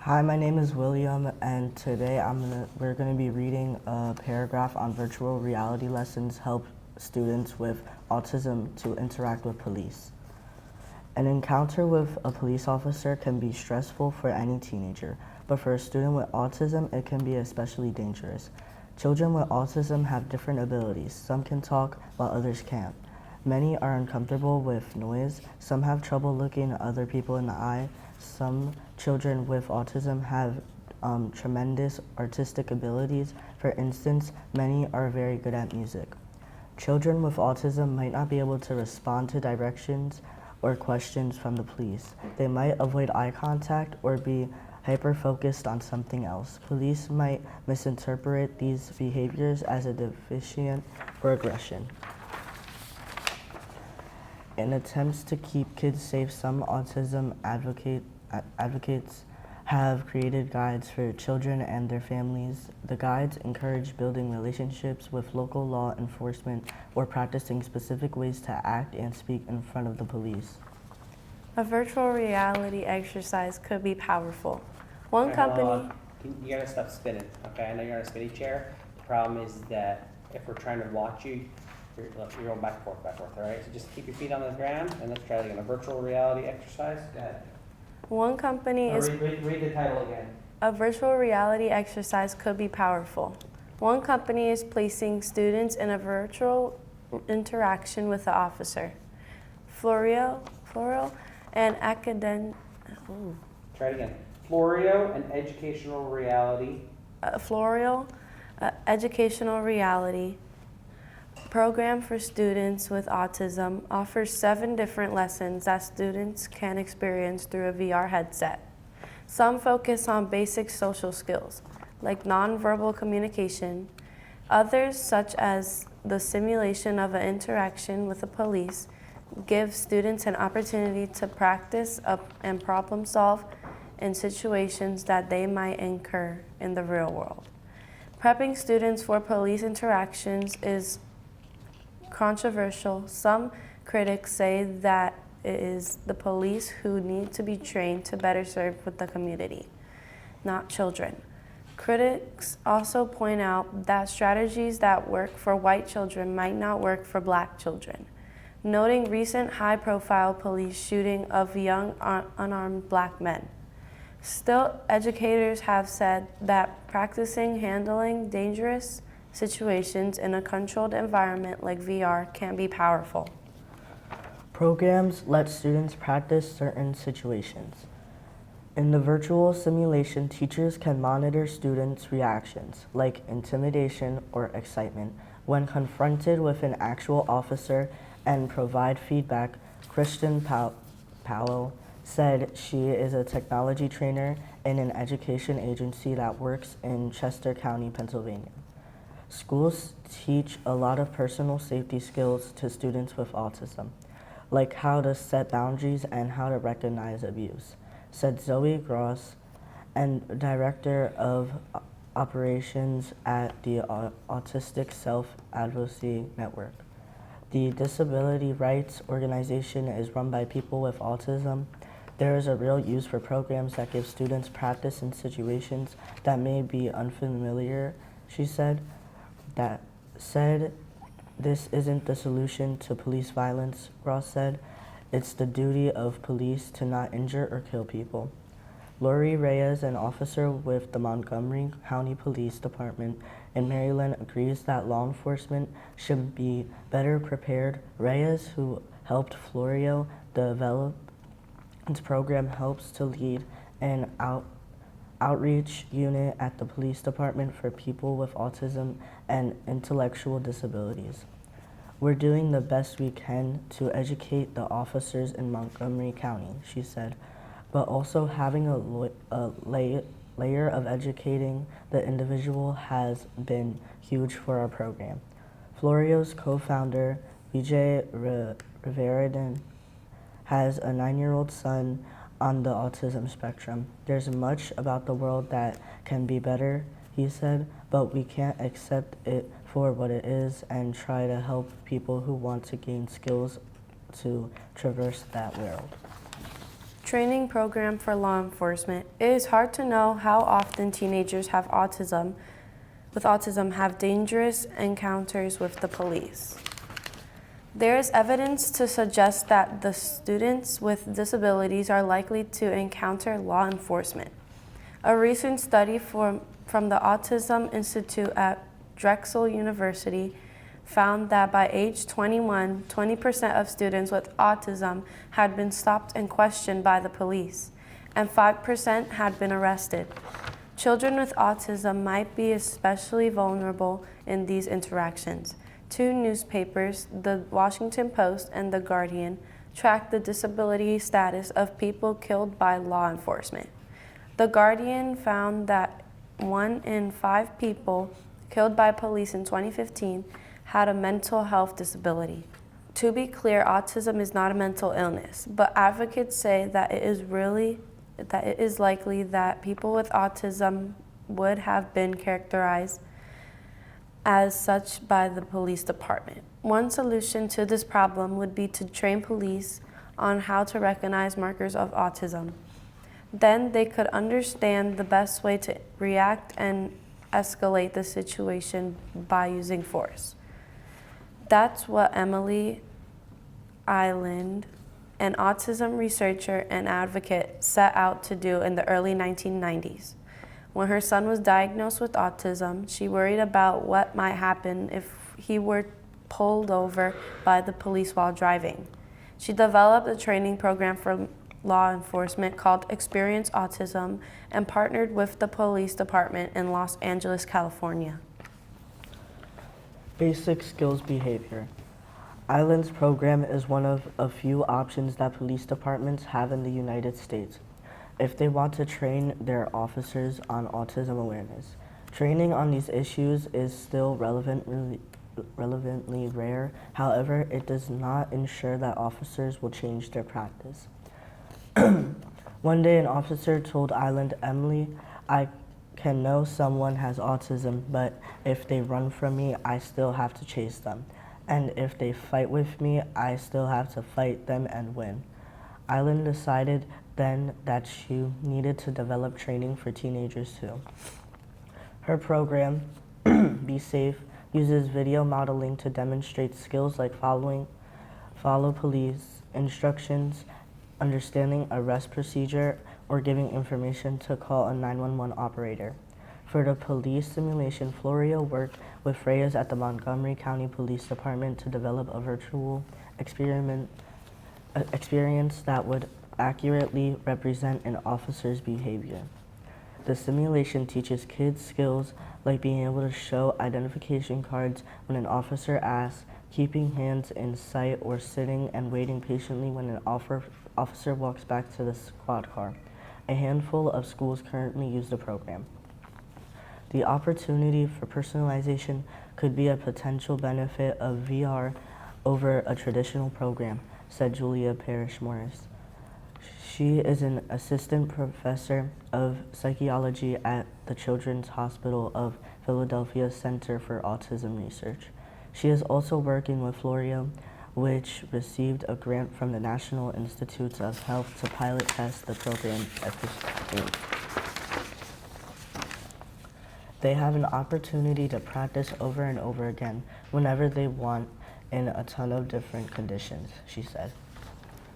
Hi, my name is William, and today we're gonna be reading a paragraph on virtual reality lessons help students with autism to interact with police. An encounter with a police officer can be stressful for any teenager, but for a student with autism, it can be especially dangerous. Children with autism have different abilities. Some can talk while others can't. Many are uncomfortable with noise. Some have trouble looking other people in the eye. Some children with autism have tremendous artistic abilities. For instance, many are very good at music. Children with autism might not be able to respond to directions or questions from the police. They might avoid eye contact or be hyper-focused on something else. Police might misinterpret these behaviors as a deficient or aggression. In attempts to keep kids safe, some autism advocates have created guides for children and their families. The guides encourage building relationships with local law enforcement or practicing specific ways to act and speak in front of the police. A virtual reality exercise could be powerful. One Okay, company... You gotta stop spinning, okay? I know you're on a spinning chair. The problem is that if we're trying to watch you, you're going back and forth, all right? So just keep your feet on the ground and let's try it again. A virtual reality exercise. Go ahead. One company is... Read the title again. A virtual reality exercise could be powerful. One company is placing students in a virtual interaction with the officer. Florio and academic... Try it again. Florio, an educational reality. Educational reality program for students with autism offers 7 different lessons that students can experience through a VR headset. Some focus on basic social skills, like nonverbal communication. Others, such as the simulation of an interaction with the police, give students an opportunity to practice and problem solve in situations that they might incur in the real world. Prepping students for police interactions is controversial. Some critics say that it is the police who need to be trained to better serve with the community, not children. Critics also point out that strategies that work for white children might not work for black children, noting recent high-profile police shooting of young unarmed black men. Still, educators have said that practicing handling dangerous situations in a controlled environment like VR can be powerful. Programs let students practice certain situations. In the virtual simulation, teachers can monitor students' reactions, like intimidation or excitement, when confronted with an actual officer and provide feedback. Kristen Powell said she is a technology trainer in an education agency that works in Chester County, Pennsylvania. Schools teach a lot of personal safety skills to students with autism, like how to set boundaries and how to recognize abuse, said Zoe Gross, and director of operations at the Autistic Self-Advocacy Network. The disability rights organization is run by people with autism. There is a real use for programs that give students practice in situations that may be unfamiliar, she said. That said, this isn't the solution to police violence, Ross said. It's the duty of police to not injure or kill people. Lori Reyes, an officer with the Montgomery County Police Department in Maryland, agrees that law enforcement should be better prepared. Reyes, who helped Florio develop its program, helps to lead an outreach unit at the police department for people with autism and intellectual disabilities. We're doing the best we can to educate the officers in Montgomery County, she said, but also having a layer of educating the individual has been huge for our program. Florio's co-founder, Vijay Riveradan, has a 9-year-old son on the autism spectrum. There's much about the world that can be better, he said, but we can't accept it for what it is and try to help people who want to gain skills to traverse that world. training program for law enforcement. It is hard to know how often teenagers with autism have dangerous encounters with the police. There is evidence to suggest that the students with disabilities are likely to encounter law enforcement. A recent study from the Autism Institute at Drexel University found that by age 21, 20% of students with autism had been stopped and questioned by the police, and 5% had been arrested. Children with autism might be especially vulnerable in these interactions. Two newspapers, The Washington Post and The Guardian, tracked the disability status of people killed by law enforcement. The Guardian found that 1 in 5 people killed by police in 2015 had a mental health disability. To be clear, autism is not a mental illness, but advocates say that it is likely that people with autism would have been characterized as such by the police department. One solution to this problem would be to train police on how to recognize markers of autism. Then they could understand the best way to react and escalate the situation by using force. That's what Emily Island, an autism researcher and advocate, set out to do in the early 1990s. When her son was diagnosed with autism, she worried about what might happen if he were pulled over by the police while driving. She developed a training program for law enforcement called Experience Autism and partnered with the police department in Los Angeles, California. Basic skills behavior. Island's program is one of a few options that police departments have in the United States if they want to train their officers on autism awareness. Training on these issues is still relevantly rare. However, it does not ensure that officers will change their practice. One day, an officer told Island, "Emily, I can know someone has autism, but if they run from me, I still have to chase them. And if they fight with me, I still have to fight them and win." Island decided then that she needed to develop training for teenagers too. Her program, Be Safe, uses video modeling to demonstrate skills like follow police instructions, understanding arrest procedure, or giving information to call a 911 operator. For the police simulation, Florio worked with Freyas at the Montgomery County Police Department to develop a virtual experience that would accurately represent an officer's behavior. The simulation teaches kids skills like being able to show identification cards when an officer asks, keeping hands in sight, or sitting and waiting patiently when an officer walks back to the squad car. A handful of schools currently use the program. The opportunity for personalization could be a potential benefit of VR over a traditional program, said Julia Parrish-Morris. She is an assistant professor of psychology at the Children's Hospital of Philadelphia Center for Autism Research. She is also working with Florio, which received a grant from the National Institutes of Health to pilot test the program efficiently. They have an opportunity to practice over and over again whenever they want in a ton of different conditions, she said.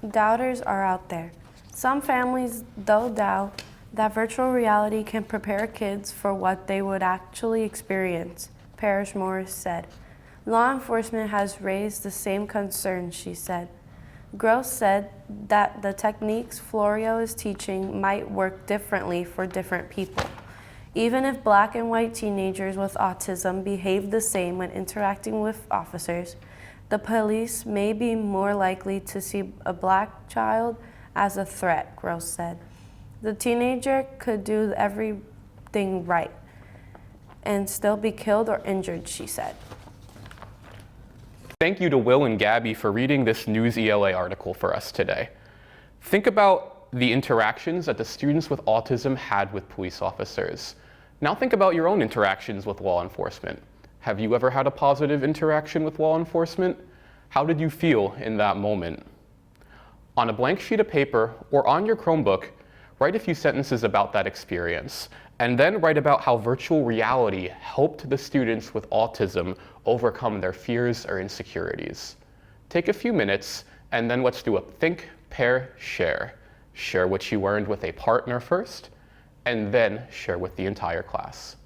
Doubters are out there. Some families, though, doubt that virtual reality can prepare kids for what they would actually experience, Parrish-Morris said. Law enforcement has raised the same concerns, she said. Gross said that the techniques Florio is teaching might work differently for different people. Even if black and white teenagers with autism behave the same when interacting with officers, the police may be more likely to see a black child as a threat, Gross said. The teenager could do everything right and still be killed or injured, she said. Thank you to Will and Gabby for reading this News ELA article for us today. Think about the interactions that the students with autism had with police officers. Now think about your own interactions with law enforcement. Have you ever had a positive interaction with law enforcement? How did you feel in that moment? On a blank sheet of paper or on your Chromebook, write a few sentences about that experience, and then write about how virtual reality helped the students with autism overcome their fears or insecurities. Take a few minutes, and then let's do a think, pair, share. Share what you learned with a partner first, and then share with the entire class.